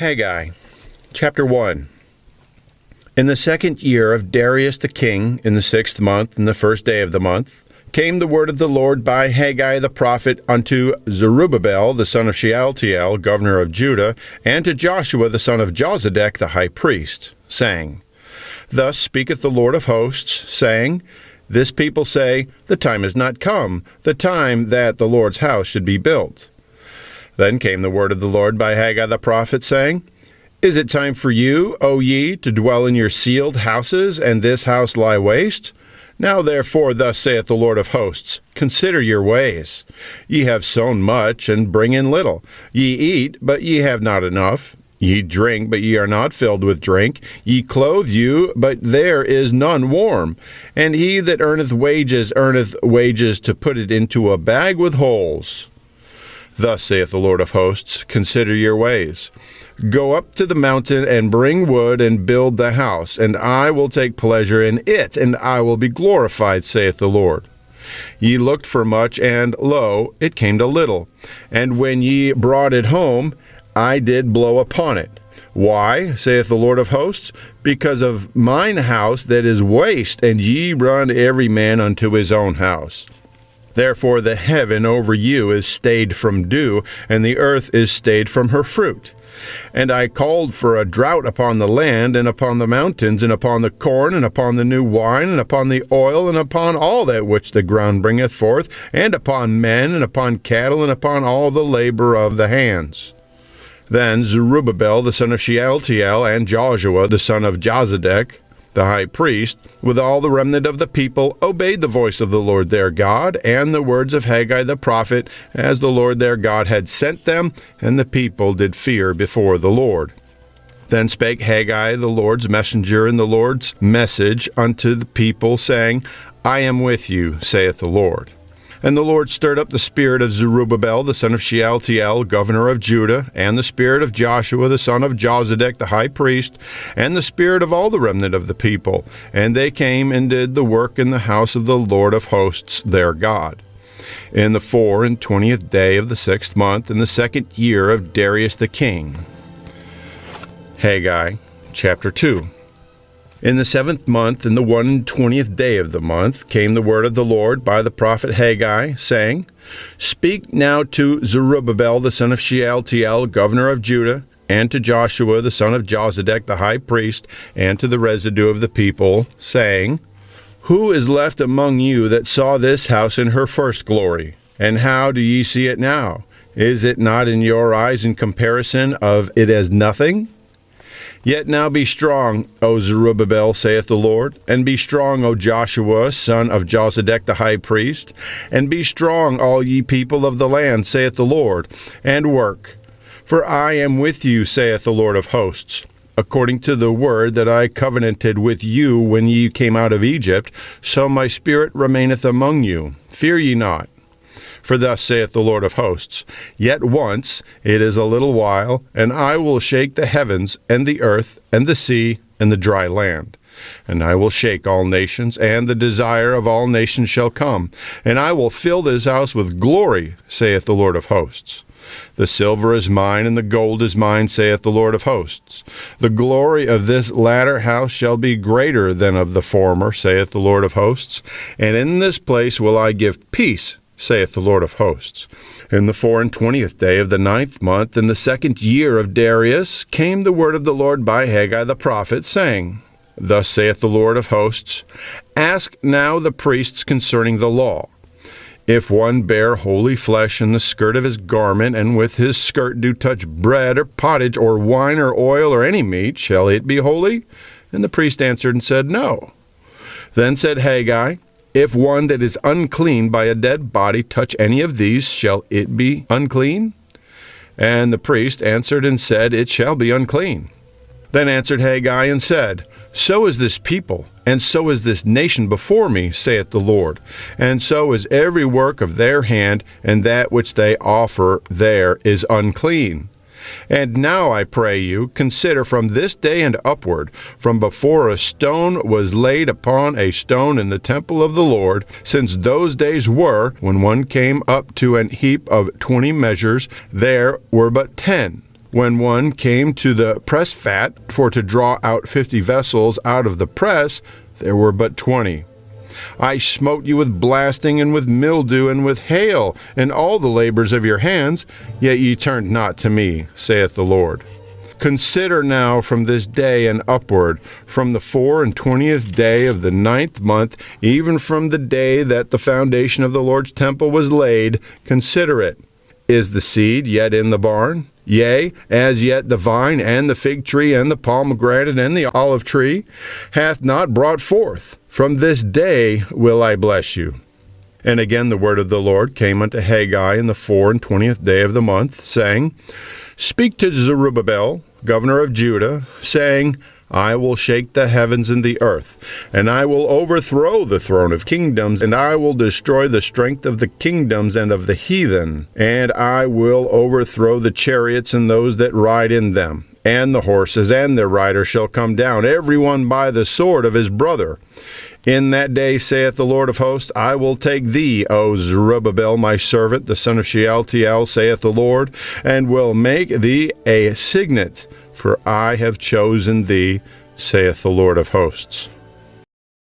Haggai, chapter 1. In the 2nd year of Darius the king, in the 6th month, in the 1st day of the month, came the word of the Lord by Haggai the prophet unto Zerubbabel the son of Shealtiel, governor of Judah, and to Joshua the son of Josedech the high priest, saying, Thus speaketh the Lord of hosts, saying, This people say, The time is not come, the time that the Lord's house should be built. Then came the word of the Lord by Haggai the prophet, saying, Is it time for you, O ye, to dwell in your cieled houses, and this house lie waste? Now therefore thus saith the Lord of hosts, Consider your ways. Ye have sown much, and bring in little. Ye eat, but ye have not enough. Ye drink, but ye are not filled with drink. Ye clothe you, but there is none warm. And he that earneth wages to put it into a bag with holes. Thus saith the Lord of hosts, Consider your ways. Go up to the mountain, and bring wood, and build the house, and I will take pleasure in it, and I will be glorified, saith the Lord. Ye looked for much, and lo, it came to little. And when ye brought it home, I did blow upon it. Why, saith the Lord of hosts? Because of mine house that is waste, and ye run every man unto his own house. Therefore the heaven over you is stayed from dew, and the earth is stayed from her fruit. And I called for a drought upon the land, and upon the mountains, and upon the corn, and upon the new wine, and upon the oil, and upon all that which the ground bringeth forth, and upon men, and upon cattle, and upon all the labor of the hands. Then Zerubbabel the son of Shealtiel, and Joshua the son of Josedech, the high priest, with all the remnant of the people, obeyed the voice of the Lord their God, and the words of Haggai the prophet, as the Lord their God had sent them, and the people did fear before the Lord. Then spake Haggai the Lord's messenger in the Lord's message unto the people, saying, I am with you, saith the Lord. And the Lord stirred up the spirit of Zerubbabel the son of Shealtiel, governor of Judah, and the spirit of Joshua the son of Josedech the high priest, and the spirit of all the remnant of the people. And they came and did the work in the house of the Lord of hosts their God. In the 24th day of the 6th month, in the 2nd year of Darius the king. Haggai, chapter 2. In the 7th month, in the 21st day of the month, came the word of the Lord by the prophet Haggai, saying, Speak now to Zerubbabel the son of Shealtiel, governor of Judah, and to Joshua the son of Josedech the high priest, and to the residue of the people, saying, Who is left among you that saw this house in her first glory? And how do ye see it now? Is it not in your eyes in comparison of it as nothing? Yet now be strong, O Zerubbabel, saith the Lord, and be strong, O Joshua, son of Josedech the high priest, and be strong, all ye people of the land, saith the Lord, and work. For I am with you, saith the Lord of hosts. According to the word that I covenanted with you when ye came out of Egypt, so my spirit remaineth among you. Fear ye not. For thus saith the Lord of hosts, Yet once, it is a little while, and I will shake the heavens, and the earth, and the sea, and the dry land. And I will shake all nations, and the desire of all nations shall come. And I will fill this house with glory, saith the Lord of hosts. The silver is mine, and the gold is mine, saith the Lord of hosts. The glory of this latter house shall be greater than of the former, saith the Lord of hosts. And in this place will I give peace, saith the Lord of hosts. In the 24th day of the 9th month, in the 2nd year of Darius, came the word of the Lord by Haggai the prophet, saying, Thus saith the Lord of hosts, Ask now the priests concerning the law. If one bear holy flesh in the skirt of his garment, and with his skirt do touch bread, or pottage, or wine, or oil, or any meat, shall it be holy? And the priest answered and said, No. Then said Haggai, If one that is unclean by a dead body touch any of these, shall it be unclean? And the priest answered and said, It shall be unclean. Then answered Haggai and said, So is this people, and so is this nation before me, saith the Lord. And so is every work of their hand, and that which they offer there is unclean. And now, I pray you, consider from this day and upward, from before a stone was laid upon a stone in the temple of the Lord, since those days were, when one came up to an heap of 20 measures, there were but 10. When one came to the press fat for to draw out 50 vessels out of the press, there were but 20. I smote you with blasting, and with mildew, and with hail, and all the labors of your hands, yet ye turned not to me, saith the Lord. Consider now from this day and upward, from the 24th day of the 9th month, even from the day that the foundation of the Lord's temple was laid, consider it. Is the seed yet in the barn? Yea, as yet the vine, and the fig tree, and the pomegranate, and the olive tree hath not brought forth. From this day will I bless you. And again the word of the Lord came unto Haggai in the 24th day of the month, saying, Speak to Zerubbabel, governor of Judah, saying, I will shake the heavens and the earth, and I will overthrow the throne of kingdoms, and I will destroy the strength of the kingdoms and of the heathen, and I will overthrow the chariots and those that ride in them, and the horses and their riders shall come down, every one by the sword of his brother. In that day, saith the Lord of hosts, I will take thee, O Zerubbabel, my servant, the son of Shealtiel, saith the Lord, and will make thee a signet, for I have chosen thee, saith the Lord of hosts.